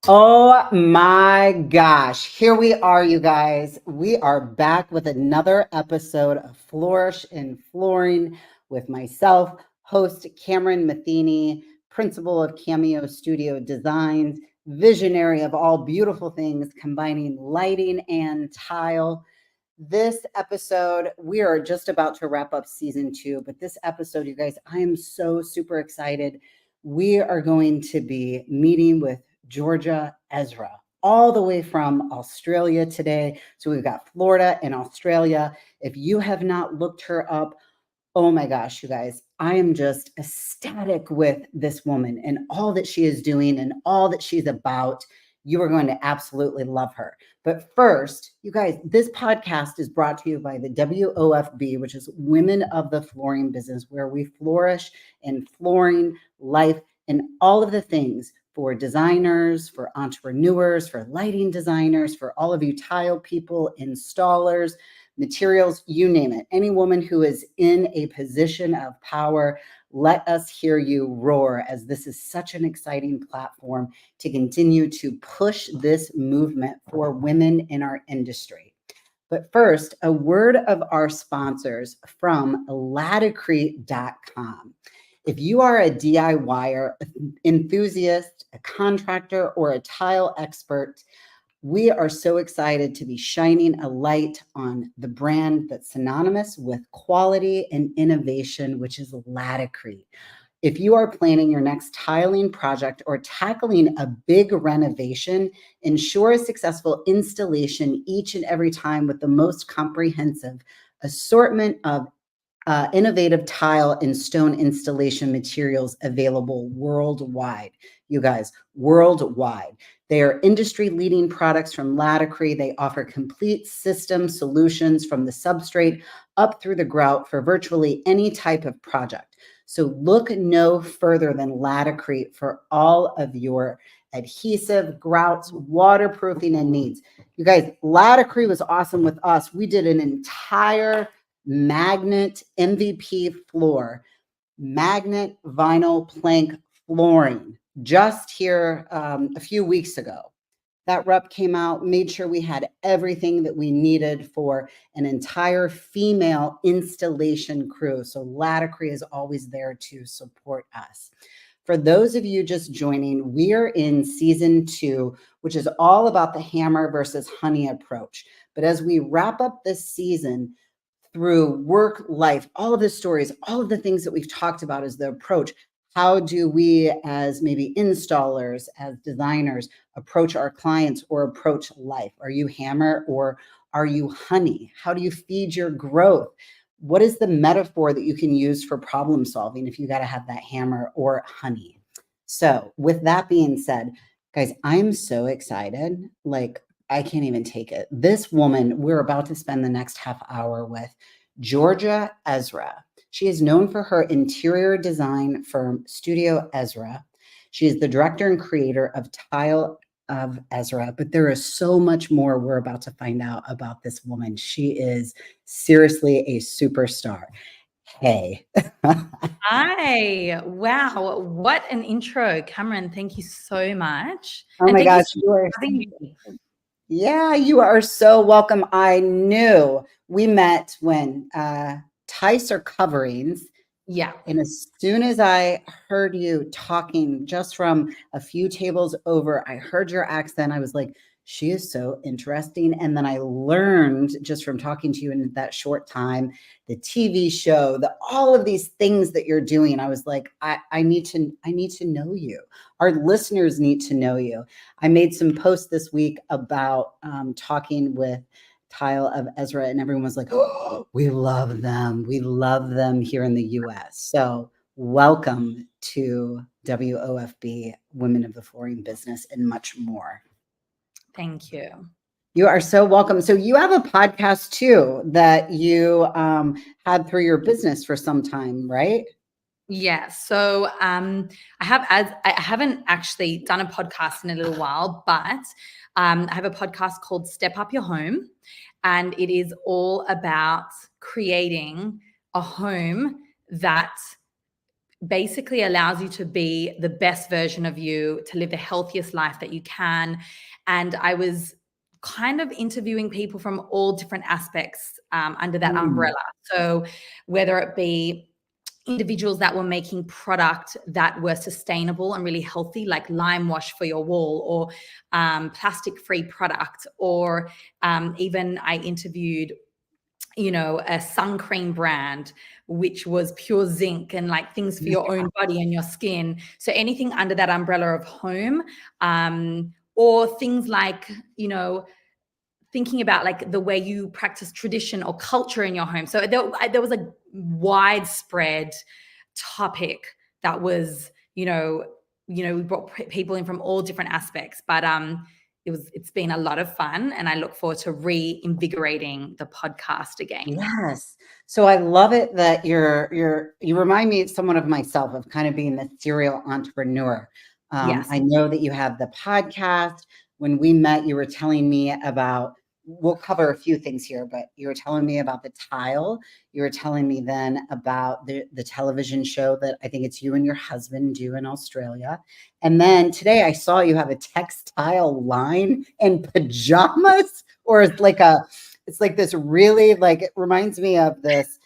Oh my gosh. Here we are, you guys. We are back with another episode of Flourish in Flooring with myself, host Cameron Metheney, principal of Cameo Studio Designs, visionary of all beautiful things, combining lighting and tile. This episode, we are just about to wrap up season 2, but this episode, you guys, I am so super excited. We are going to be meeting with Georgia Ezra, all the way from Australia today. So we've got Florida and Australia. If you have not looked her up, oh my gosh, you guys, I am just ecstatic with this woman and all that she is doing and all that she's about. You are going to absolutely love her. But first, you guys, this podcast is brought to you by the WOFB, which is Women of the Flooring Business, where we flourish in flooring, life, and all of the things for designers, for entrepreneurs, for lighting designers, for all of you tile people, installers, materials, you name it. Any woman who is in a position of power, let us hear you roar, as this is such an exciting platform to continue to push this movement for women in our industry. But first, a word of our sponsors from Laticrete.com. If you are a DIYer, enthusiast, a contractor, or a tile expert, we are so excited to be shining a light on the brand that's synonymous with quality and innovation, which is Laticrete. If you are planning your next tiling project or tackling a big renovation, ensure a successful installation each and every time with the most comprehensive assortment of innovative tile and stone installation materials available worldwide. You guys, worldwide. They are industry-leading products from Laticrete. They offer complete system solutions from the substrate up through the grout for virtually any type of project. So look no further than Laticrete for all of your adhesive, grouts, waterproofing, and needs. You guys, Laticrete was awesome with us. We did an entire magnet MVP floor, magnet vinyl plank flooring just here a few weeks ago. That rep came out, made sure we had everything that we needed for an entire female installation crew. So Laticrete is always there to support us. For those of you just joining, we are in season 2, which is all about the hammer versus honey approach. But as we wrap up this season, through work, life, all of the stories, all of the things that we've talked about as the approach. How do we, as maybe installers, as designers, approach our clients or approach life? Are you hammer or are you honey? How do you feed your growth? What is the metaphor that you can use for problem solving if you got to have that hammer or honey? So, with that being said, guys, I'm so excited. Like, I can't even take it. This woman we're about to spend the next half hour with, Georgia Ezra. She is known for her interior design firm, Studio Ezra. She is the director and creator of Tiles of Ezra, but there is so much more we're about to find out about this woman. She is seriously a superstar. Hey. Hi. Wow. What an intro, Cameron. Thank you so much. Oh And my thank gosh, you you are. for having me. Yeah, you are so welcome. I knew we met when Tice or Coverings. Yeah. And as soon as I heard you talking just from a few tables over, I heard your accent. I was like, she is so interesting. And then I learned just from talking to you in that short time, the TV show, all of these things that you're doing. I was like, I need to know you. Our listeners need to know you. I made some posts this week about talking with Tile of Ezra, and everyone was like, oh, we love them. We love them here in the US. So welcome to WOFB, Women of the Flooring Business, and much more. Thank you. You are so welcome. So you have a podcast too that you had through your business for some time, right? Yeah. So I haven't actually done a podcast in a little while, but I have a podcast called Step Up Your Home, and it is all about creating a home that basically allows you to be the best version of you, to live the healthiest life that you can. And I was kind of interviewing people from all different aspects under that umbrella. So whether it be individuals that were making product that were sustainable and really healthy, like lime wash for your wall, or plastic-free product, or even I interviewed a sun cream brand which was pure zinc and like things for your own body and your skin. So anything under that umbrella of home, or things like thinking about like the way you practice tradition or culture in your home. So there was a widespread topic that was, we brought people in from all different aspects, but it's been a lot of fun, and I look forward to reinvigorating the podcast again. Yes. So I love it that you remind me somewhat of myself, of kind of being the serial entrepreneur. Yes. I know that you have the podcast. When we met, you were telling me about, we'll cover a few things here, but you were telling me about the tile. You were telling me then about the television show that I think it's you and your husband do in Australia. And then today I saw you have a textile line and pajamas, or it's like this really, like, it reminds me of this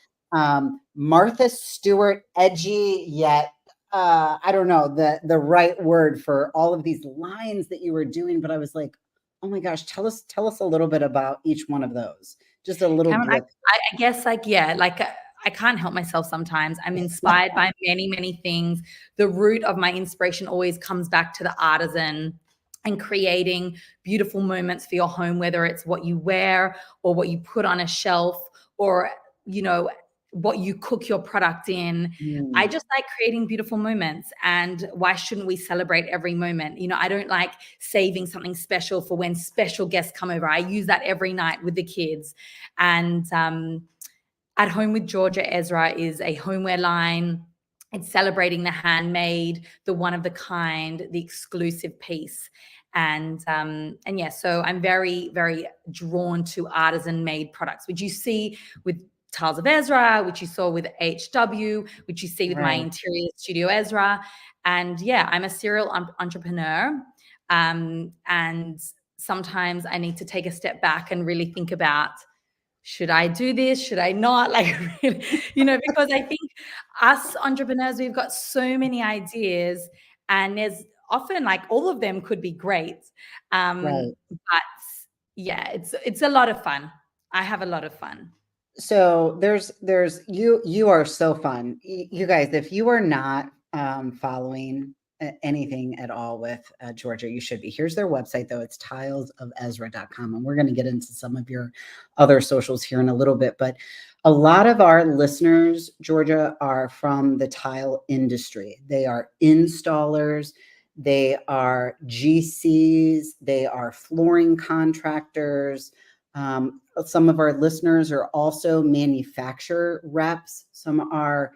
Martha Stewart, edgy yet I don't know the right word for all of these lines that you were doing, but I was like, oh my gosh, tell us a little bit about each one of those. Just a little Cameron, blip. I guess I can't help myself sometimes. I'm inspired by many, many things. The root of my inspiration always comes back to the artisan and creating beautiful moments for your home, whether it's what you wear or what you put on a shelf, or, what you cook your product in. I just like creating beautiful moments, and why shouldn't we celebrate every moment? I don't like saving something special for when special guests come over. I use that every night with the kids. And At Home with Georgia Ezra is a homeware line. It's celebrating the handmade, the one of the kind, the exclusive piece. And yeah, so I'm very, very drawn to artisan made products, which you see with Tiles of Ezra, which you saw with HW, which you see with my interior studio Ezra. And yeah, I'm a serial entrepreneur. And sometimes I need to take a step back and really think about, should I do this? Should I not? Like, because I think us entrepreneurs, we've got so many ideas, and there's often like all of them could be great. But yeah, it's a lot of fun. I have a lot of fun. So there's you are so fun. You guys, if you are not following anything at all with Georgia, you should be. Here's their website, though. It's tilesofezra.com. And we're going to get into some of your other socials here in a little bit. But a lot of our listeners, Georgia, are from the tile industry. They are installers. They are GCs. They are flooring contractors. Some of our listeners are also manufacturer reps. Some are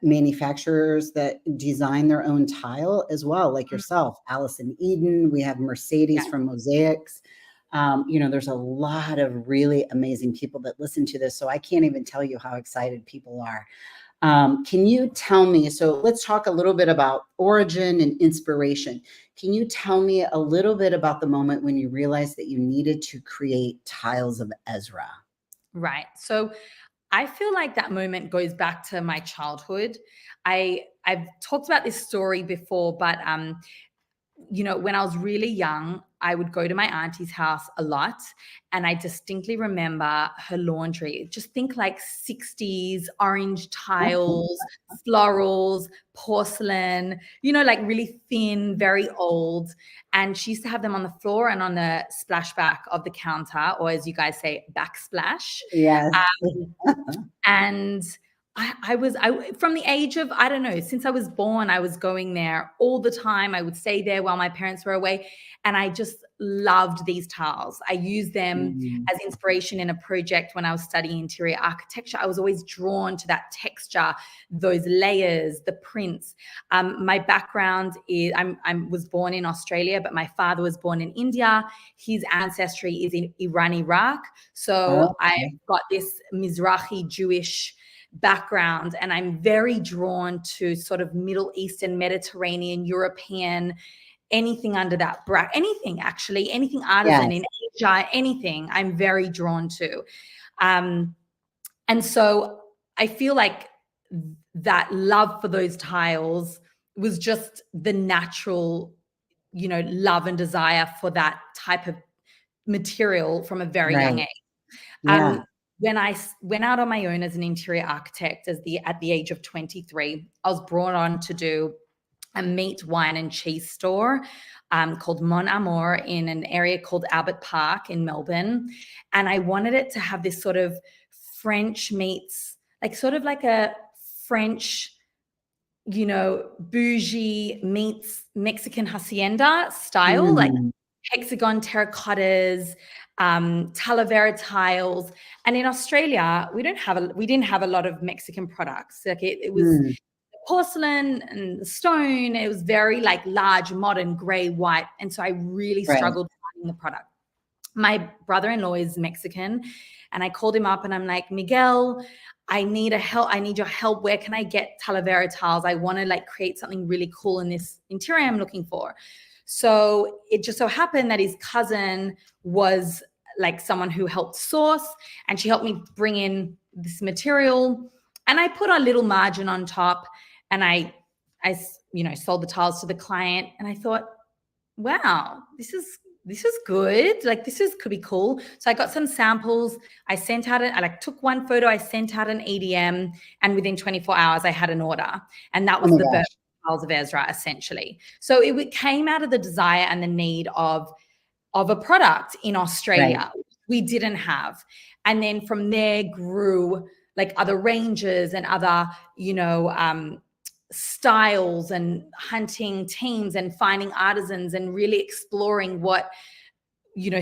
manufacturers that design their own tile as well, like yourself, Allison Eden. We have Mercedes from Mosaics. There's a lot of really amazing people that listen to this. So I can't even tell you how excited people are. Can you tell me, so let's talk a little bit about origin and inspiration. Can you tell me a little bit about the moment when you realized that you needed to create Tiles of Ezra? Right. So I feel like that moment goes back to my childhood. I've talked about this story before, but when I was really young, I would go to my auntie's house a lot, and I distinctly remember her laundry. Just think like 60s orange tiles, florals, porcelain, like really thin, very old. And she used to have them on the floor and on the splashback of the counter, or as you guys say, backsplash. Yes. And I was from the age of, I don't know, since I was born, I was going there all the time. I would stay there while my parents were away. And I just loved these tiles. I used them as inspiration in a project when I was studying interior architecture. I was always drawn to that texture, those layers, the prints. My background is, I was born in Australia, but my father was born in India. His ancestry is in Iran, Iraq. So I've got this Mizrahi Jewish background, and I'm very drawn to sort of Middle Eastern, Mediterranean, European, anything under that bracket, anything actually, anything artisan in Asia, anything I'm very drawn to. And so I feel like that love for those tiles was just the natural, love and desire for that type of material from a very young age. Yeah. When I went out on my own as an interior architect at the age of 23, I was brought on to do a meat, wine, and cheese store called Mon Amour in an area called Albert Park in Melbourne. And I wanted it to have this sort of French meets, like sort of like a French, bougie meets Mexican hacienda style, like hexagon terracottas, Talavera tiles. And in Australia, we didn't have a lot of Mexican products. Like it was porcelain and stone. It was very like large, modern, gray, white. And so I really struggled finding the product. My brother-in-law is Mexican, and I called him up and I'm like, Miguel, I need your help. Where can I get Talavera tiles? I want to like create something really cool in this interior I'm looking for. So it just so happened that his cousin was like someone who helped source, and she helped me bring in this material, and I put a little margin on top, and I sold the tiles to the client, and I thought, wow, this is good. Like could be cool. So I got some samples. I took one photo, I sent out an EDM, and within 24 hours I had an order. And that was the birth of Tiles of Ezra, essentially. So it came out of the desire and the need of a product in Australia we didn't have. And then from there grew like other ranges and other, styles, and hunting teams and finding artisans and really exploring what,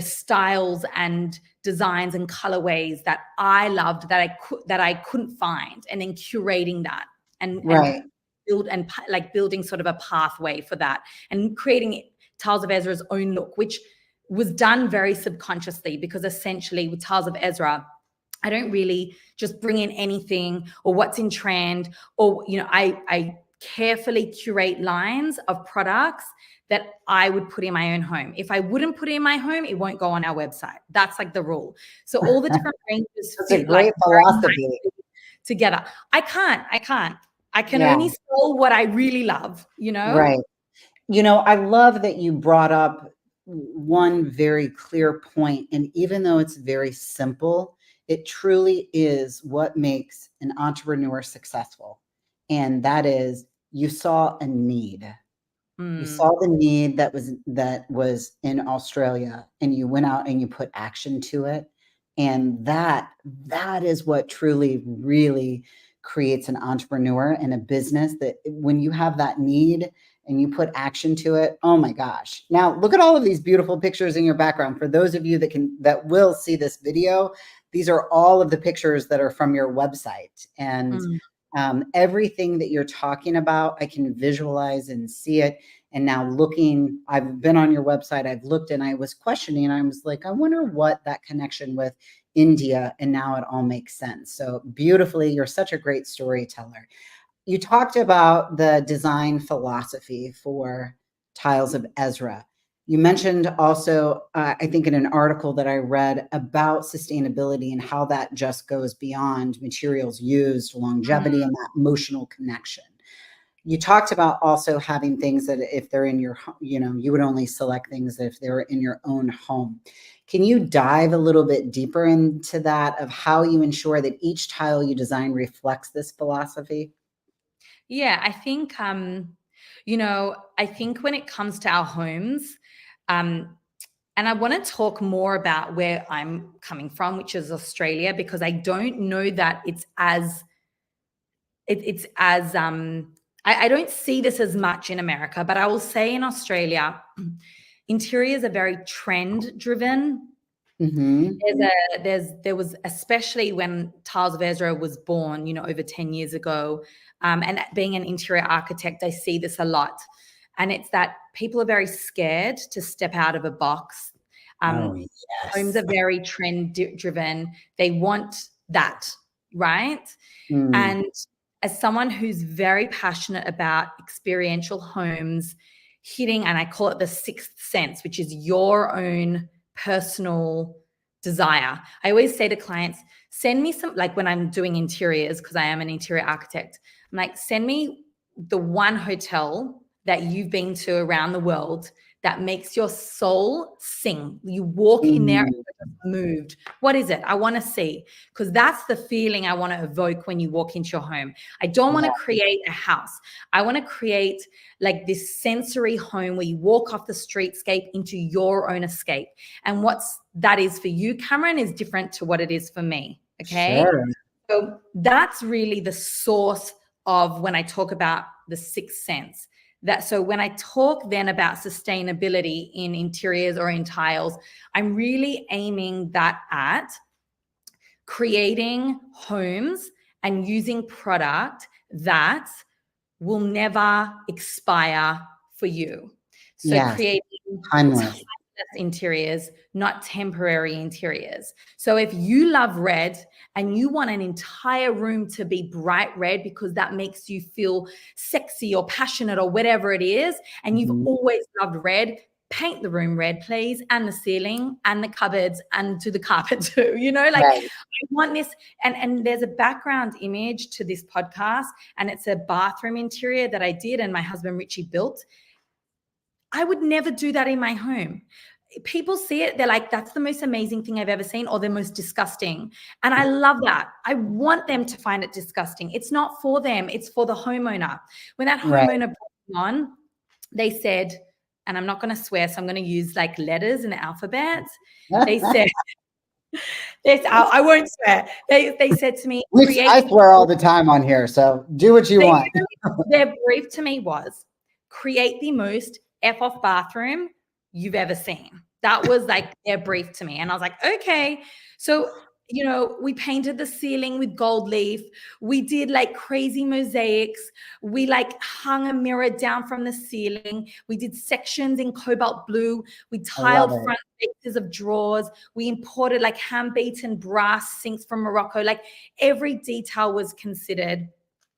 styles and designs and colorways that I loved that I couldn't find, and then curating that and building sort of a pathway for that, and creating Tiles of Ezra's own look, which was done very subconsciously, because essentially with Tiles of Ezra, I don't really just bring in anything or what's in trend, or, I carefully curate lines of products that I would put in my own home. If I wouldn't put it in my home, it won't go on our website. That's like the rule. So all the different ranges That's a great philosophy together. I can only sell what I really love, Right. I love that you brought up one very clear point. And even though it's very simple, it truly is what makes an entrepreneur successful. And that is, you saw a need. You saw the need that was in Australia, and you went out and you put action to it. And that is what truly, really creates an entrepreneur and a business, that when you have that need and you put action to it, oh my gosh. Now look at all of these beautiful pictures in your background. For those of you that will see this video, these are all of the pictures that are from your website. And everything that you're talking about, I can visualize and see it. And now I've been on your website, I've looked, and I was questioning, I was like, I wonder what that connection with India, and now it all makes sense. So beautifully, you're such a great storyteller. You talked about the design philosophy for Tiles of Ezra. You mentioned also, I think in an article that I read, about sustainability and how that just goes beyond materials used, longevity, and that emotional connection. You talked about also having things that if they're in your, you would only select things if they're in your own home. Can you dive a little bit deeper into that, of how you ensure that each tile you design reflects this philosophy? Yeah, I think, I think when it comes to our homes, and I want to talk more about where I'm coming from, which is Australia, because I don't know that I don't see this as much in America, but I will say in Australia, interiors are very trend driven. There was, especially when Tiles of Ezra was born, over 10 years ago, and being an interior architect, I see this a lot. And it's that people are very scared to step out of a box. Homes are very trend driven. They want that, right? Mm. And as someone who's very passionate about experiential homes, hitting, and I call it the sixth sense, which is your own personal desire. I always say to clients, send me some, like when I'm doing interiors, because I am an interior architect, I'm like, send me the one hotel that you've been to around the world that makes your soul sing. You walk in there and you're moved. What is it? I want to see, because that's the feeling I want to evoke when you walk into your home. I don't want to create a house. I want to create like this sensory home where you walk off the streetscape into your own escape. And what's that is for you, Cameron, is different to what it is for me. Okay. Sure. So that's really the source of when I talk about the sixth sense. So when I talk then about sustainability in interiors or in tiles, I'm really aiming that at creating homes and using product that will never expire for you. So creating timeless interiors, not temporary interiors. So if you love red and you want an entire room to be bright red because that makes you feel sexy or passionate or whatever it is, and you've always loved red, paint the room red, please, and the ceiling and the cupboards and to the carpet too. You know, like I want this. And there's a background image to this podcast, and it's a bathroom interior that I did and my husband Richie built. I would never do that in my home. People see it, they're like, that's the most amazing thing I've ever seen, or the most disgusting. And I love that. I want them to find it disgusting. It's not for them, it's for the homeowner. When that homeowner brought it on, they said, and I'm not going to swear, so I'm going to use like letters and alphabets. They said, I won't swear. They said to me, I swear all the time on here, so do what you want. Their brief to me was, create the most F-off bathroom you've ever seen. That was like their brief to me. And I was like, okay. So, you know, we painted the ceiling with gold leaf. We did like crazy mosaics. We like hung a mirror down from the ceiling. We did sections in cobalt blue. We tiled front faces of drawers. We imported like hand-beaten brass sinks from Morocco. Like every detail was considered.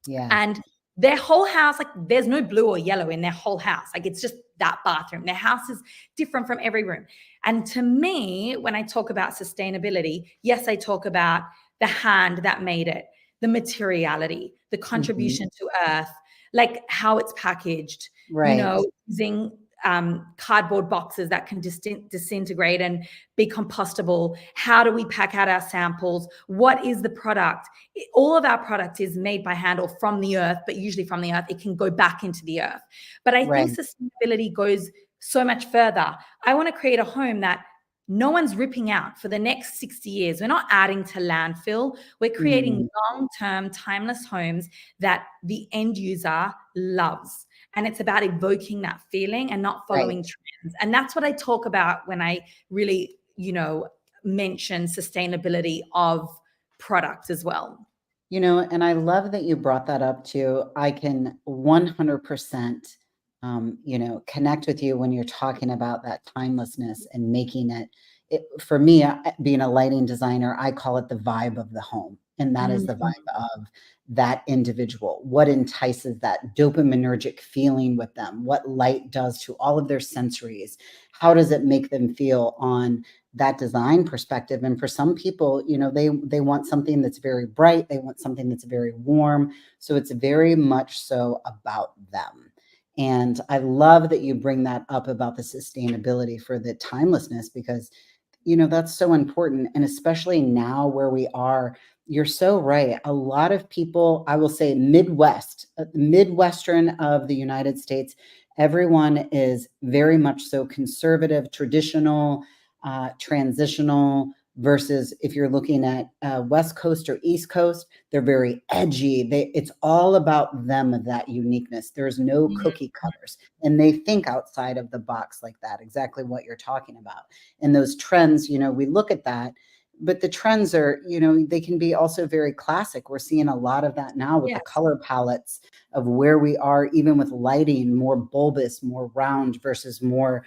Yeah. And their whole house, like there's no blue or yellow in their whole house. Like it's just that bathroom. Their house is different from every room. And to me, when I talk about sustainability, yes, I talk about the hand that made it, the materiality, the contribution to earth, like how it's packaged, you know, using cardboard boxes that can disintegrate and be compostable. How do we pack out our samples? What is the product? All of our product is made by hand or from the earth, but usually from the earth, it can go back into the earth. But I think sustainability goes so much further. I want to create a home that no one's ripping out for the next 60 years. We're not adding to landfill. We're creating long-term, timeless homes that the end user loves. And it's about evoking that feeling and not following trends. And that's what I talk about when I really, you know, mention sustainability of products as well. You know, and I love that you brought that up too. I can 100%, you know, connect with you when you're talking about that timelessness and making it for me, being a lighting designer, I call it the vibe of the home. And that is the vibe of that individual, what entices that dopaminergic feeling with them, what light does to all of their sensories, how does it make them feel on that design perspective. And for some people, you know, they want something that's very bright, they want something that's very warm. So it's very much so about them. And I love that you bring that up about the sustainability for the timelessness, because, you know, that's so important. And especially now where we are, you're so right. A lot of people, I will say Midwestern of the United States, everyone is very much so conservative, traditional, transitional, versus if you're looking at West Coast or East Coast, they're very edgy. It's all about them, that uniqueness. There's no cookie cutters, and they think outside of the box like that, exactly what you're talking about. And those trends, you know, we look at that, but the trends are, you know, they can be also very classic. We're seeing a lot of that now with the color palettes of where we are, even with lighting, more bulbous, more round versus more,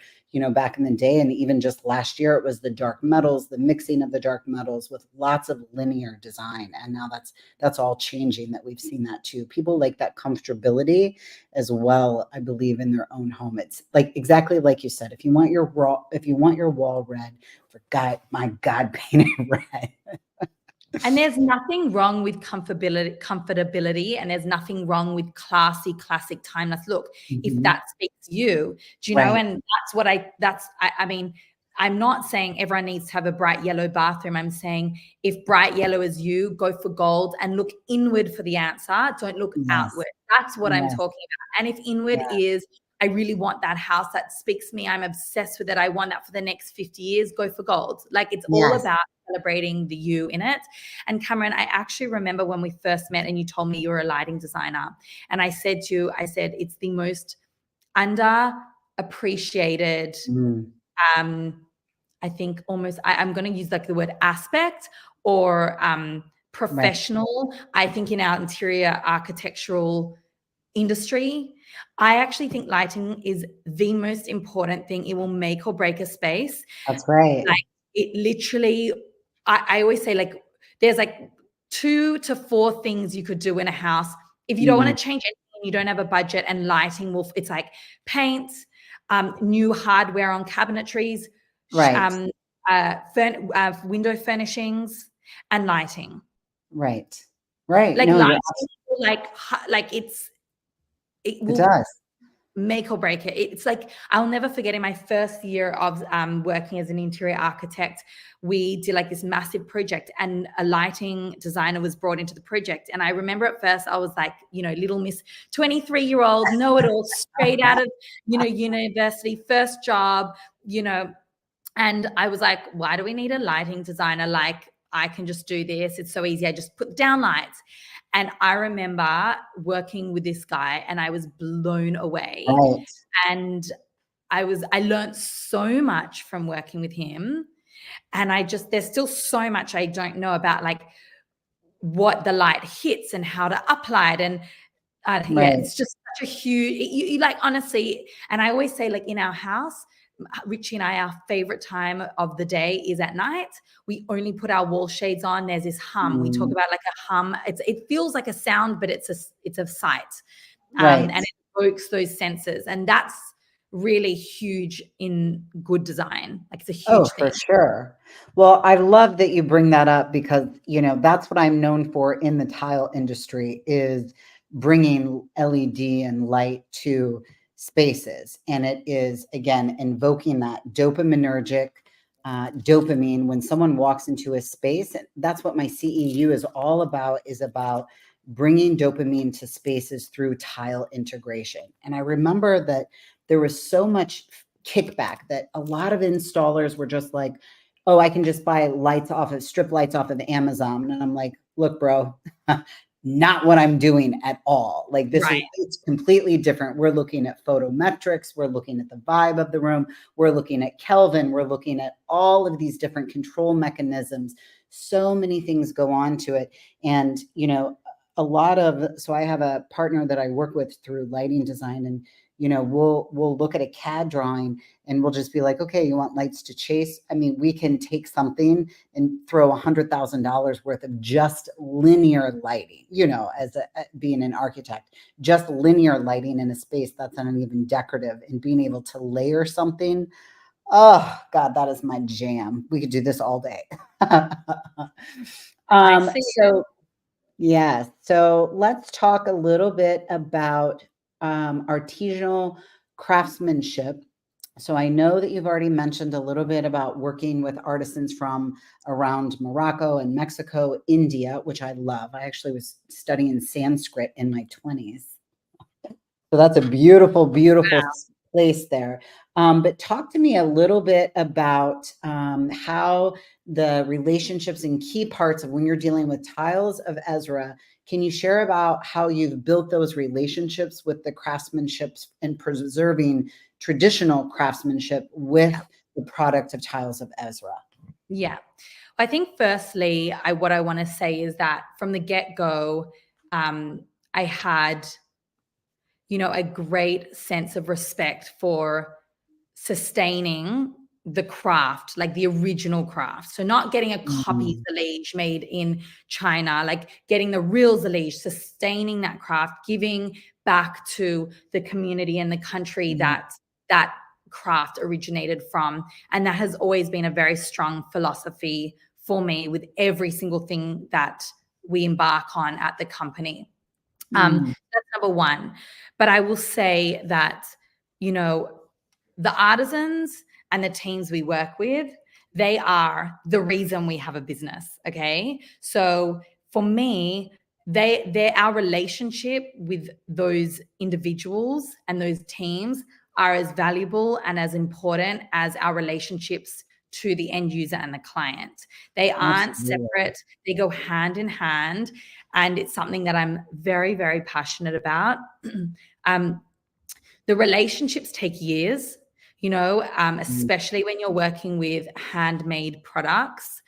back in the day. And even just last year, it was the dark metals, the mixing of the dark metals with lots of linear design. And now that's all changing, that we've seen that too. People like that comfortability as well, I believe, in their own home. It's like exactly like you said, if you want your wall red, my God, paint it red. And there's nothing wrong with comfortability, and there's nothing wrong with classy, classic, timeless look. If that speaks to you, do you know? Right. And that's what I mean, I'm not saying everyone needs to have a bright yellow bathroom. I'm saying if bright yellow is you, go for gold and look inward for the answer. Don't look outward. That's what I'm talking about. And if inward is, I really want that house that speaks to me, I'm obsessed with it, I want that for the next 50 years, go for gold. Like, it's all about celebrating the you in it. And Cameron, I actually remember when we first met and you told me you were a lighting designer. And I said it's the most underappreciated, I think almost, I'm going to use like the word aspect or professional, I think, in our interior architectural industry. I actually think lighting is the most important thing. It will make or break a space. That's right. Like, it literally, I always say, like, there's like 2 to 4 things you could do in a house. If you don't want to change anything, you don't have a budget, and lighting it's like paint, new hardware on cabinetries, window furnishings, and lighting. Right. Like, no, lighting, it will does make or break it. It's like, I'll never forget, in my first year of working as an interior architect, we did like this massive project, and a lighting designer was brought into the project. And I remember at first I was like, little Miss 23-year-old, know it all, straight out of, university, first job, and I was like, why do we need a lighting designer? Like, I can just do this. It's so easy. I just put down lights. And I remember working with this guy, and I was blown away. Right. And I learned so much from working with him. And there's still so much I don't know about, like, what the light hits and how to apply it. And it's just such a huge, you like, honestly, and I always say, like, in our house, Richie and I, our favorite time of the day is at night. We only put our wall shades on. There's this hum. We talk about like a hum. It feels like a sound, but it's a sight. And it evokes those senses. And that's really huge in good design. Like, it's a huge thing. For sure. Well, I love that you bring that up, because, that's what I'm known for in the tile industry, is bringing LED and light to spaces. And it is, again, invoking that dopaminergic dopamine when someone walks into a space. That's what my CEU is all about, is about bringing dopamine to spaces through tile integration. And I remember that there was so much kickback that a lot of installers were just like, oh, I can just buy strip lights off of Amazon. And I'm like, look, bro, not what I'm doing at all. Like, it's completely different. We're looking at photometrics. We're looking at the vibe of the room. We're looking at Kelvin. We're looking at all of these different control mechanisms. So many things go on to it. And, so I have a partner that I work with through lighting design, and, we'll look at a CAD drawing and we'll just be like, okay, you want lights to chase? I mean, we can take something and throw $100,000 worth of just linear lighting, as being an architect, just linear lighting in a space that's not even decorative, and being able to layer something. Oh God, that is my jam. We could do this all day. So let's talk a little bit about artisanal craftsmanship. So I know that you've already mentioned a little bit about working with artisans from around Morocco and Mexico, India, which I love. I actually was studying Sanskrit in my 20s. So that's a beautiful, beautiful place there. But talk to me a little bit about how the relationships and key parts of when you're dealing with Tiles of Ezra. Can you share about how you've built those relationships with the craftsmanships and preserving traditional craftsmanship with the product of Tiles of Ezra? Yeah. I think firstly, what I want to say is that from the get-go, I had a great sense of respect for sustaining the craft, like the original craft. So not getting a copy Zalige made in China, like getting the real Zalige, sustaining that craft, giving back to the community and the country that craft originated from. And that has always been a very strong philosophy for me with every single thing that we embark on at the company. That's number one. But I will say that, the artisans and the teams we work with, they are the reason we have a business. Okay. So for me, they're our relationship with those individuals and those teams are as valuable and as important as our relationships to the end user and the client. They aren't separate. They go hand in hand. And it's something that I'm very, very passionate about. The relationships take years, especially when you're working with handmade products.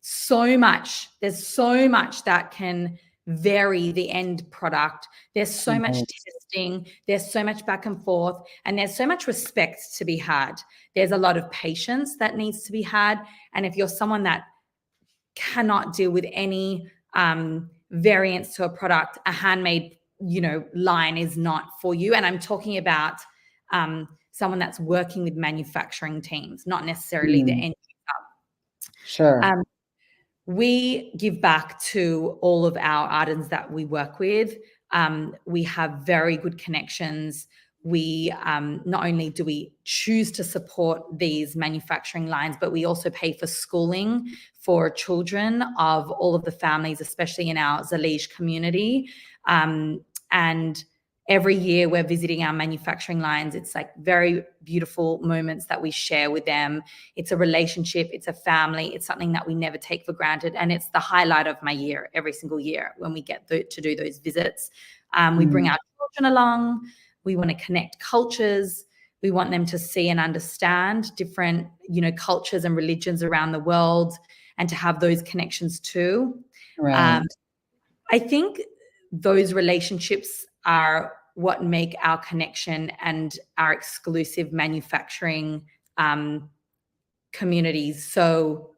There's so much that can vary the end product. There's so much testing, there's so much back and forth, and there's so much respect to be had. There's a lot of patience that needs to be had. And if you're someone that cannot deal with any variance to a product, a handmade line is not for you. And I'm talking about someone that's working with manufacturing teams, not necessarily the end user. Sure. We give back to all of our artisans that we work with. We have very good connections. We not only do we choose to support these manufacturing lines, but we also pay for schooling for children of all of the families, especially in our Zalige community. And every year we're visiting our manufacturing lines. It's like very beautiful moments that we share with them. It's a relationship. It's a family. It's something that we never take for granted. And it's the highlight of my year, every single year when we get to do those visits. We bring our children along. We want to connect cultures. We want them to see and understand different, cultures and religions around the world and to have those connections too. Right. I think those relationships are what make our connection and our exclusive manufacturing communities so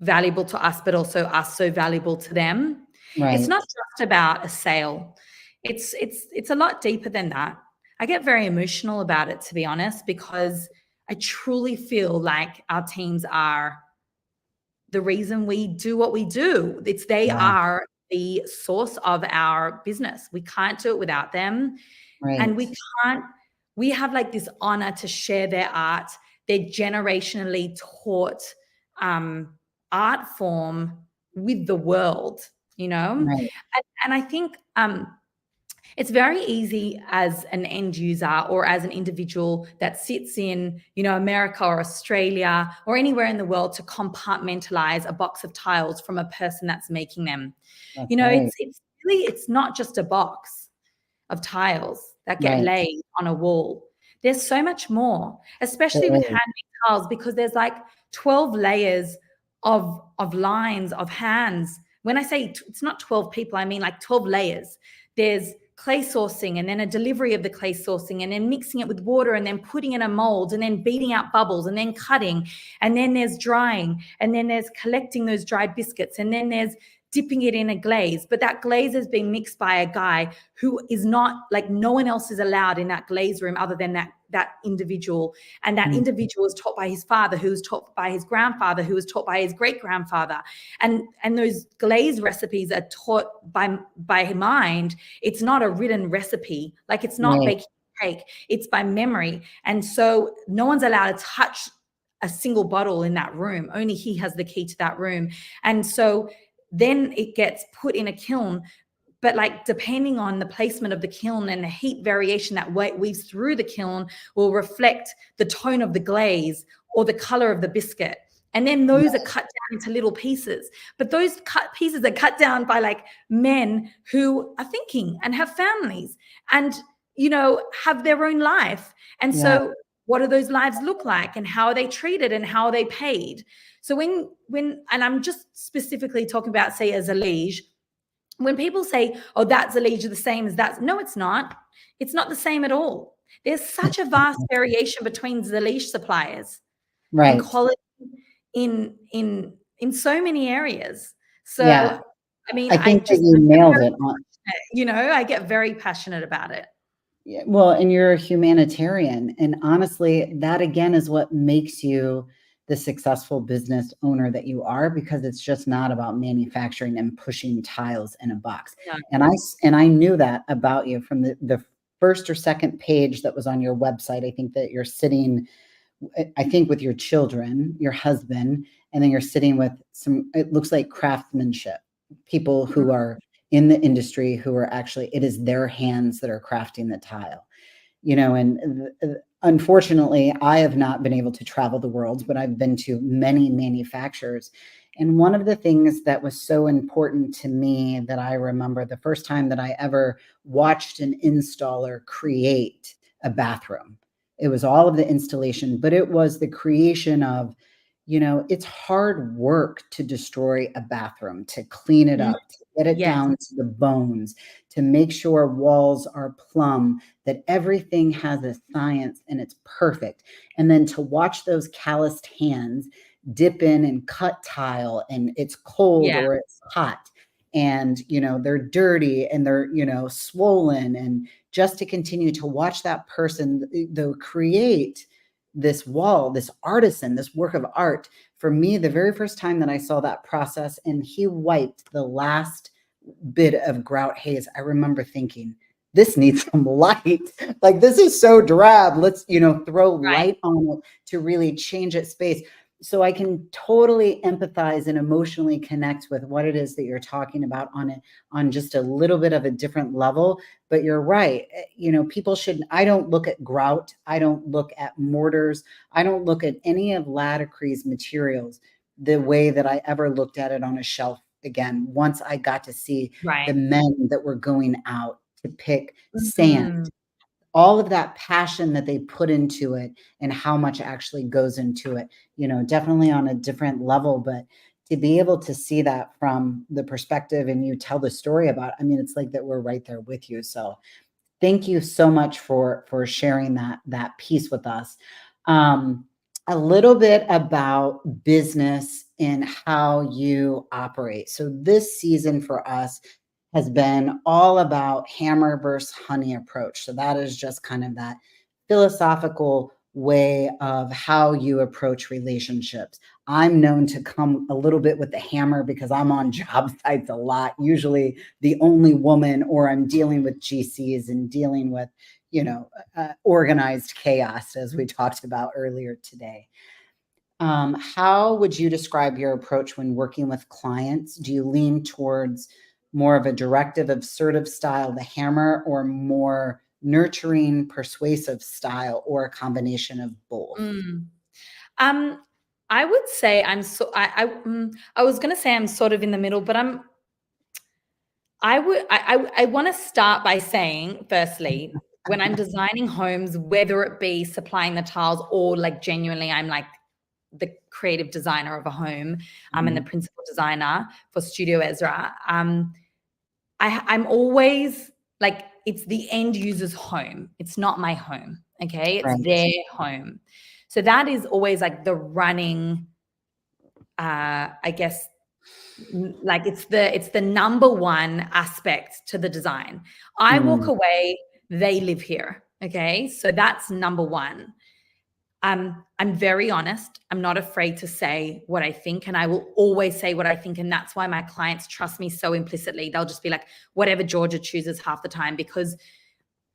valuable to us, but also us so valuable to them. Right. It's not just about a sale. It's a lot deeper than that. I get very emotional about it, to be honest, because I truly feel like our teams are the reason we do what we do. They are the source of our business. We can't do it without them. Right. And we have like this honor to share their art, their generationally taught art form with the world, Right. And I think it's very easy as an end user or as an individual that sits in, America or Australia or anywhere in the world to compartmentalize a box of tiles from a person that's making them. That's It's really, it's not just a box of tiles that get laid on a wall. There's so much more, especially with handmade tiles, because there's like 12 layers of lines of hands. When I say it's not 12 people, I mean like 12 layers. There's clay sourcing and then a delivery of the clay sourcing and then mixing it with water and then putting in a mold and then beating out bubbles and then cutting. And then there's drying and then there's collecting those dried biscuits and then there's dipping it in a glaze. But that glaze is being mixed by a guy who is not, like, no one else is allowed in that glaze room other than that individual. And that individual is taught by his father, who was taught by his grandfather, who was taught by his great-grandfather. And those glaze recipes are taught by mind. It's not a written recipe. Like, it's not baking cake. It's by memory. And so no one's allowed to touch a single bottle in that room. Only he has the key to that room. And so then it gets put in a kiln. But like, depending on the placement of the kiln and the heat variation that weaves through the kiln will reflect the tone of the glaze or the color of the biscuit. And then those are cut down into little pieces. But those cut pieces are cut down by like men who are thinking and have families and, have their own life. And so what do those lives look like and how are they treated and how are they paid? So when and I'm just specifically talking about, say, as a liege, when people say, oh, that's a leisure the same as that. No, it's not. It's not the same at all. There's such a vast variation between the leash suppliers and Right. quality in so many areas. So, Yeah. I mean, I I think that just, you nailed it. I get very passionate about it. Yeah, well, and you're a humanitarian. And honestly, that again is what makes you the successful business owner that you are, because it's just not about manufacturing and pushing tiles in a box. No. And I knew that about you from the first or second page that was on your website. I think that you're sitting, I think, with your children, your husband, and then you're sitting with some, it looks like craftsmanship, people who are in the industry who are actually, it is their hands that are crafting the tile, and unfortunately, I have not been able to travel the world, but I've been to many manufacturers. And one of the things that was so important to me that I remember the first time that I ever watched an installer create a bathroom, it was all of the installation, but it was the creation of, it's hard work to destroy a bathroom, to clean it up, to get it Yes. down to the bones, to make sure walls are plumb, that everything has a science and it's perfect. And then to watch those calloused hands dip in and cut tile, and it's cold or it's hot, and they're dirty and they're swollen, and just to continue to watch that person though create this wall, this artisan, this work of art. For me, the very first time that I saw that process and he wiped the last bit of grout haze, I remember thinking, this needs some light. Like, this is so drab. Let's, throw light on it to really change its space. So I can totally empathize and emotionally connect with what it is that you're talking about on just a little bit of a different level. But you're right. People shouldn't, I don't look at grout. I don't look at mortars. I don't look at any of Laticre's materials the way that I ever looked at it on a shelf again, once I got to see the men that were going out to pick sand, all of that passion that they put into it and how much actually goes into it, definitely on a different level. But to be able to see that from the perspective and you tell the story about, it's like that we're right there with you. So thank you so much for sharing that piece with us. A little bit about business and how you operate. So this season for us has been all about hammer versus honey approach. So that is just kind of that philosophical way of how you approach relationships. I'm known to come a little bit with the hammer because I'm on job sites a lot, usually the only woman, or I'm dealing with GCs and dealing with, organized chaos, as we talked about earlier today. How would you describe your approach when working with clients? Do you lean towards more of a directive, assertive style, the hammer, or more nurturing, persuasive style, or a combination of both? I would say I was going to say I'm sort of in the middle, but I want to start by saying, firstly, when I'm designing homes, whether it be supplying the tiles or like genuinely I'm like the creative designer of a home, and the principal designer for Studio Ezra, I'm always like, it's the end user's home. It's not my home. Okay. It's their home. So that is always like the running, I guess, like it's the number one aspect to the design. I walk away, they live here. Okay. So that's number one. I'm very honest. I'm not afraid to say what I think, and I will always say what I think. And that's why my clients trust me so implicitly. They'll just be like, whatever Georgia chooses half the time, because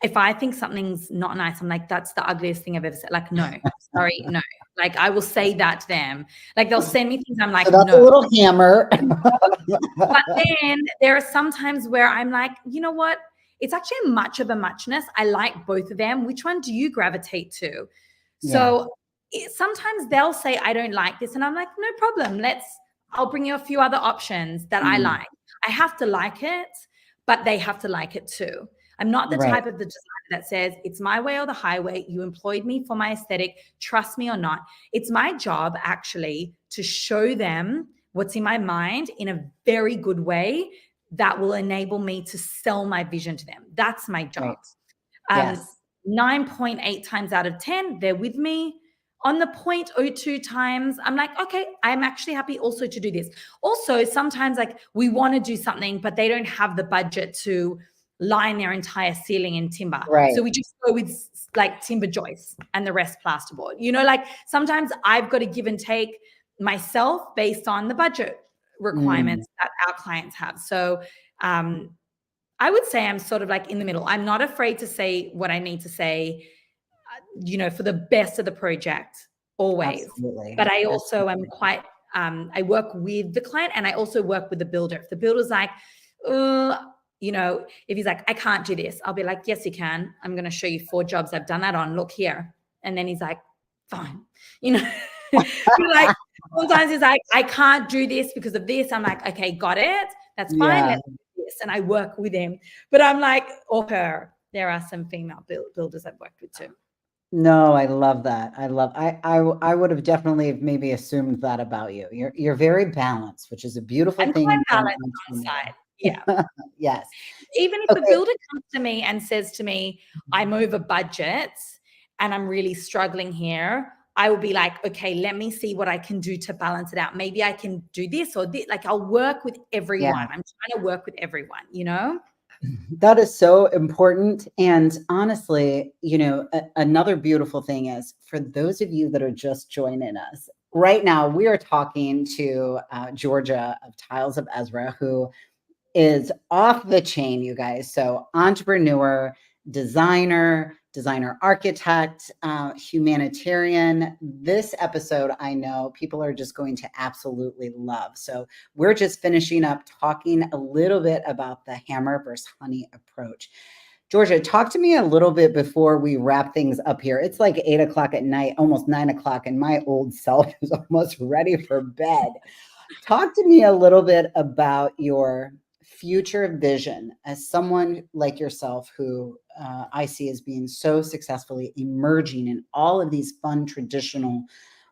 if I think something's not nice, I'm like, that's the ugliest thing I've ever said. Like, no, sorry, no. Like, I will say that to them. Like, they'll send me things. I'm like, so that's no. a little hammer. But then there are some times where I'm like, you know what? It's actually much of a muchness. I like both of them. Which one do you gravitate to? So sometimes they'll say, I don't like this. And I'm like, no problem. I'll bring you a few other options that I like. I have to like it, but they have to like it too. I'm not the type of the designer that says it's my way or the highway. You employed me for my aesthetic. Trust me or not. It's my job actually to show them what's in my mind in a very good way that will enable me to sell my vision to them. That's my job. Right. Yes. 9.8 times out of 10, they're with me. On the 0.02 times, I'm like, okay, I'm actually happy also to do this. Also, sometimes like we want to do something, but they don't have the budget to line their entire ceiling in timber. Right. So we just go with like timber joists and the rest plasterboard. You know, like sometimes I've got to give and take myself based on the budget requirements that our clients have. So I would say I'm sort of like in the middle. I'm not afraid to say what I need to say, you know, for the best of the project always. Absolutely. But I also am quite, I work with the client and I also work with the builder. If the builder's like, you know, if he's like, I can't do this, I'll be like, yes, you can. I'm going to show you 4 jobs I've done that on. Look here. And then he's like, fine. You know, like sometimes he's like, I can't do this because of this. I'm like, okay, got it. That's fine. Let's do this. And I work with him. But I'm like, or her. There are some female builders I've worked with too. No, I love that. I would have definitely maybe assumed that about you. You're very balanced, which is a beautiful thing. I'm quite balanced on the side. Yeah. Yes. Even if a builder comes to me and says to me, I'm over budget and I'm really struggling here, I will be like, okay, let me see what I can do to balance it out. Maybe I can do this or this. Like I'll work with everyone. I'm trying to work with everyone, you know? That is so important. And honestly, you know, another beautiful thing is for those of you that are just joining us right now, we are talking to Georgia of Tiles of Ezra, who is off the chain, you guys. So entrepreneur, designer architect, humanitarian. This episode, I know people are just going to absolutely love. So we're just finishing up talking a little bit about the hammer versus honey approach. Georgia, talk to me a little bit before we wrap things up here. It's like 8 o'clock at night, almost 9 o'clock, and my old self is almost ready for bed. Talk to me a little bit about your future vision as someone like yourself who I see as being so successfully emerging in all of these fun traditional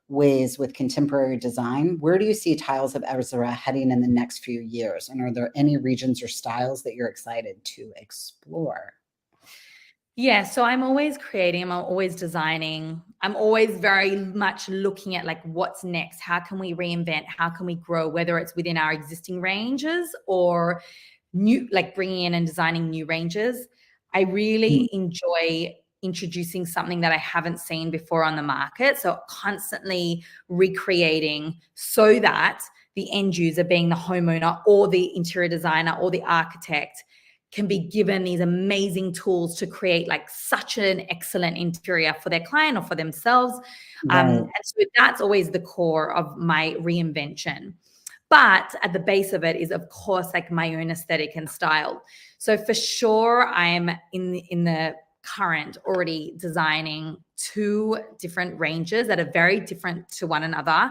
ways with contemporary design. Where do you see Tiles of Ezra heading in the next few years? And are there any regions or styles that you're excited to explore? Yeah, so I'm always creating, I'm always designing. I'm always very much looking at like what's next. How can we reinvent? How can we grow, whether it's within our existing ranges or new, like bringing in and designing new ranges. I really enjoy introducing something that I haven't seen before on the market. So constantly recreating so that the end user, being the homeowner or the interior designer or the architect, can be given these amazing tools to create like such an excellent interior for their client or for themselves. And so that's always the core of my reinvention. But at the base of it is, of course, like my own aesthetic and style. So for sure, I'm in the current already designing 2 different ranges that are very different to one another,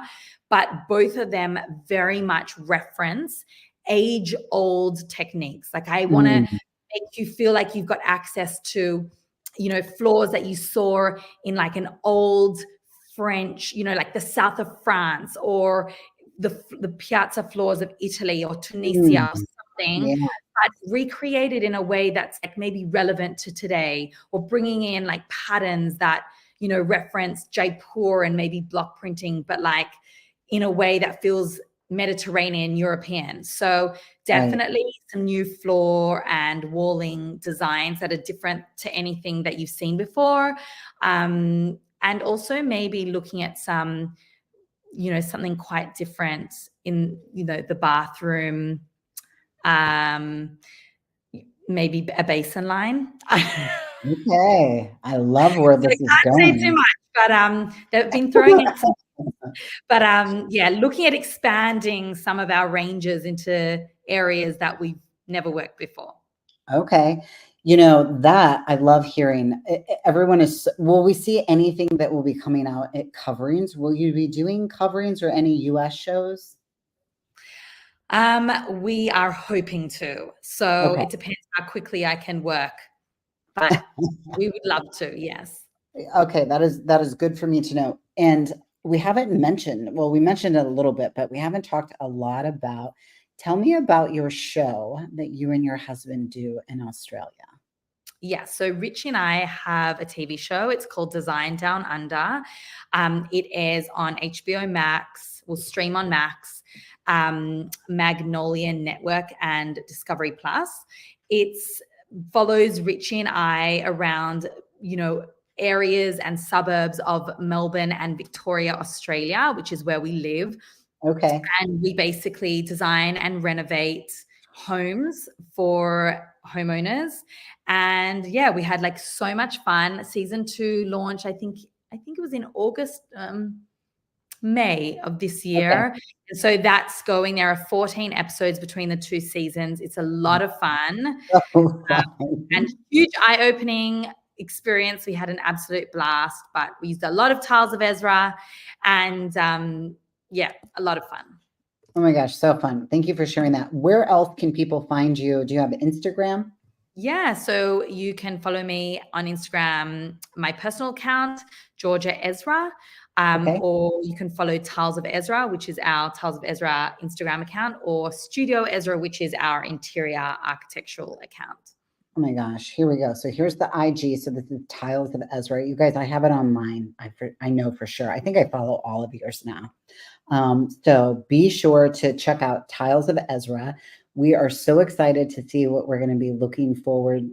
but both of them very much reference age-old techniques. Like I want to make you feel like you've got access to, you know, floors that you saw in like an old French, you know, like the south of France or the piazza floors of Italy or Tunisia or something, but recreated in a way that's like maybe relevant to today, or bringing in like patterns that, you know, reference Jaipur and maybe block printing, but like in a way that feels Mediterranean European. So definitely some new floor and walling designs that are different to anything that you've seen before. And also maybe looking at some, you know, something quite different in, you know, the bathroom, maybe a basin line. Okay. I love where this is going. I can't say too much, but they've been throwing it. But yeah, looking at expanding some of our ranges into areas that we've never worked before. Okay. You know, that I love hearing. Everyone is, will we see anything that will be coming out at coverings? Will you be doing coverings or any US shows? We are hoping to. So it depends how quickly I can work. But we would love to, yes. Okay, that is good for me to know. And we haven't mentioned, well, we mentioned it a little bit, but we haven't talked a lot about Tell me about your show that you and your husband do in Australia. Yeah, so Richie and I have a TV show. It's called Design Down Under. It airs on HBO Max, will stream on Max, Magnolia Network, and Discovery Plus. It follows Richie and I around, areas and suburbs of Melbourne and Victoria, Australia, which is where we live. Okay. And we basically design and renovate homes for homeowners. And yeah, we had like so much fun. Season 2 launch, I think it was in August, May of this year. Okay. And so that's going. There are 14 episodes between the 2 seasons. It's a lot of fun, So and fun. huge eye-opening experience. We had an absolute blast, but we used a lot of Tiles of Ezra, and yeah, a lot of fun. Oh my gosh, so fun. Thank you for sharing that. Where else can people find you? Do you have Instagram? Yeah, so you can follow me on Instagram, my personal account, Georgia Ezra, Okay. or you can follow Tiles of Ezra, which is our Tiles of Ezra Instagram account, or Studio Ezra, which is our interior architectural account. Oh my gosh, here we go. So here's the IG. So this is Tiles of Ezra. You guys, I have it on mine. I know for sure. I think I follow all of yours now. So be sure to check out Tiles of Ezra. We are so excited to see what we're going to be looking forward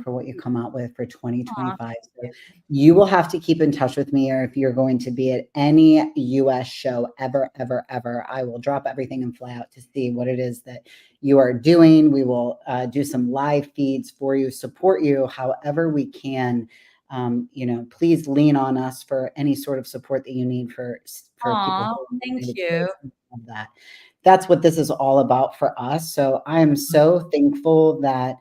for what you come out with for 2025. So you will have to keep in touch with me, or if you're going to be at any US show ever, ever, ever, I will drop everything and fly out to see what it is that you are doing. We will do some live feeds for you, support you however we can. Please lean on us for any sort of support that you need for people who are in the Thank United you. States and all of that. That's what this is all about for us. So I am so thankful that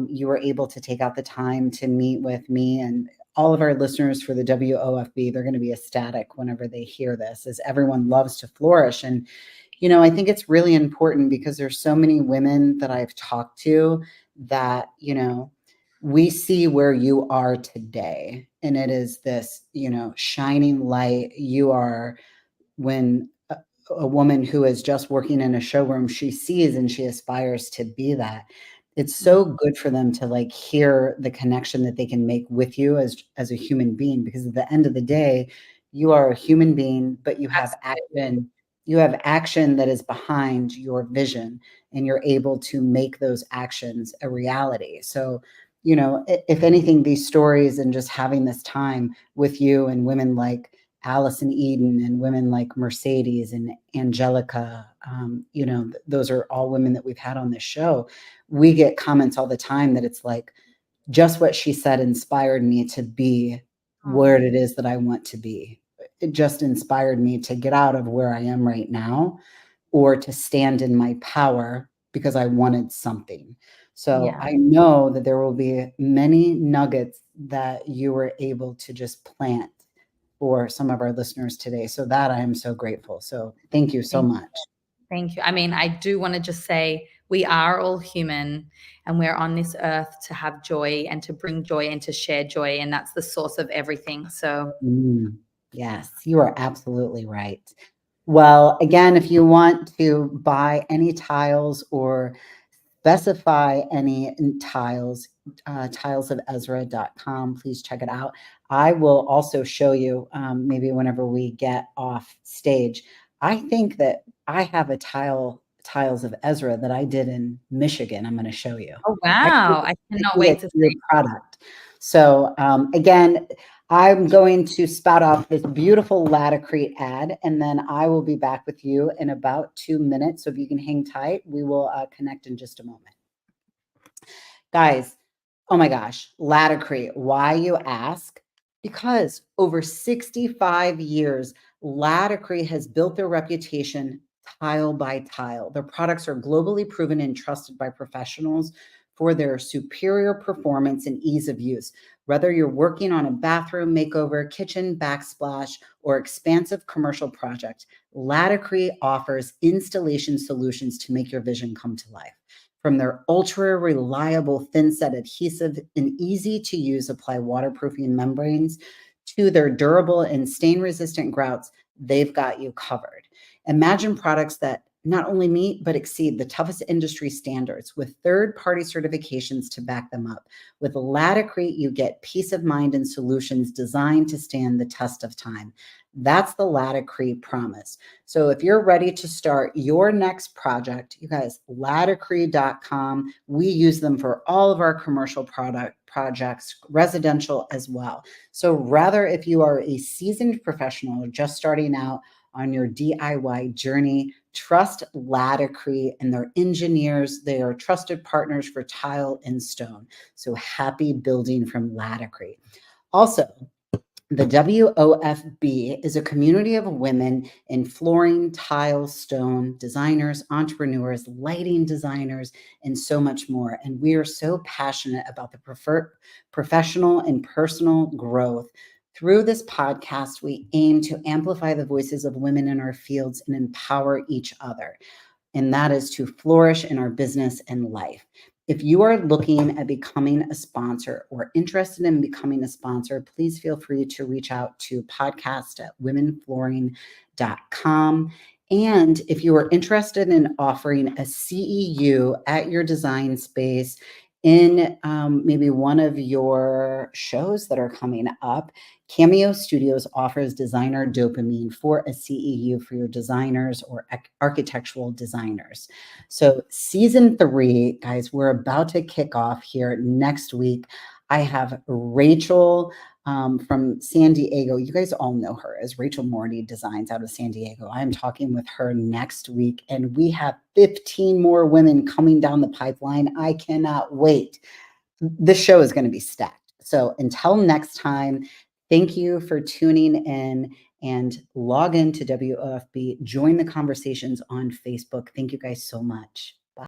you were able to take out the time to meet with me, and all of our listeners for the WOFB. They're going to be ecstatic whenever they hear this, as everyone loves to flourish. And I think it's really important because there's so many women that I've talked to that, we see where you are today. And it is this, shining light. You are, when a woman who is just working in a showroom, she sees and she aspires to be that. It's so good for them to like hear the connection that they can make with you as a human being, because at the end of the day, you are a human being, but you have action. You have action that is behind your vision, and you're able to make those actions a reality. So, if anything, these stories and just having this time with you and women like Allison Eden and women like Mercedes and Angelica, those are all women that we've had on this show. We get comments all the time that it's like, just what she said inspired me to be where it is that I want to be. It just inspired me to get out of where I am right now, or to stand in my power because I wanted something. So Yeah. I know that there will be many nuggets that you were able to just plant for some of our listeners today. So that I am so grateful. So thank you so much. Thank you. I mean, I do want to just say we are all human, and we're on this earth to have joy and to bring joy and to share joy. And that's the source of everything. So Yes, you are absolutely right. Well, again, if you want to buy any tiles or specify any tiles, tilesofezra.com, please check it out. I will also show you maybe whenever we get off stage. I think that I have a Tiles of Ezra that I did in Michigan. I'm going to show you. oh wow, I cannot wait to Your see. product. So again, I'm going to spout off this beautiful Laticrete ad, and then I will be back with you in about 2 minutes. So if you can hang tight, we will connect in just a moment. Guys, oh my gosh, Laticrete. Why, you ask? Because over 65 years, Laticrete has built their reputation tile by tile. Their products are globally proven and trusted by professionals for their superior performance and ease of use. Whether you're working on a bathroom makeover, kitchen backsplash, or expansive commercial project, Laticrete offers installation solutions to make your vision come to life. From their ultra reliable thin set adhesive and easy to use apply waterproofing membranes to their durable and stain resistant grouts, they've got you covered. Imagine products that not only meet, but exceed the toughest industry standards with third-party certifications to back them up. With Laticrete, you get peace of mind and solutions designed to stand the test of time. That's the Laticrete promise. So if you're ready to start your next project, you guys, laticrete.com. We use them for all of our commercial projects, residential as well. So rather, if you are a seasoned professional or just starting out on your DIY journey, trust Laticrete and their engineers. They are trusted partners for tile and stone. So happy building from Laticrete. Also, the WOFB is a community of women in flooring, tile, stone, designers, entrepreneurs, lighting designers, and so much more. And we are so passionate about the professional and personal growth. Through this podcast, we aim to amplify the voices of women in our fields and empower each other. And that is to flourish in our business and life. If you are looking at becoming a sponsor or interested in becoming a sponsor, please feel free to reach out to podcast@womenflooring.com. And if you are interested in offering a CEU at your design space in maybe one of your shows that are coming up, Cameo Studios offers designer dopamine for a CEU for your designers or architectural designers. So season 3, guys, we're about to kick off here next week. I have Rachel from San Diego. You guys all know her as Rachel Morty Designs out of San Diego. I'm talking with her next week, and we have 15 more women coming down the pipeline. I cannot wait. This show is going to be stacked. So until next time, thank you for tuning in and log into WOFB. Join the conversations on Facebook. Thank you guys so much.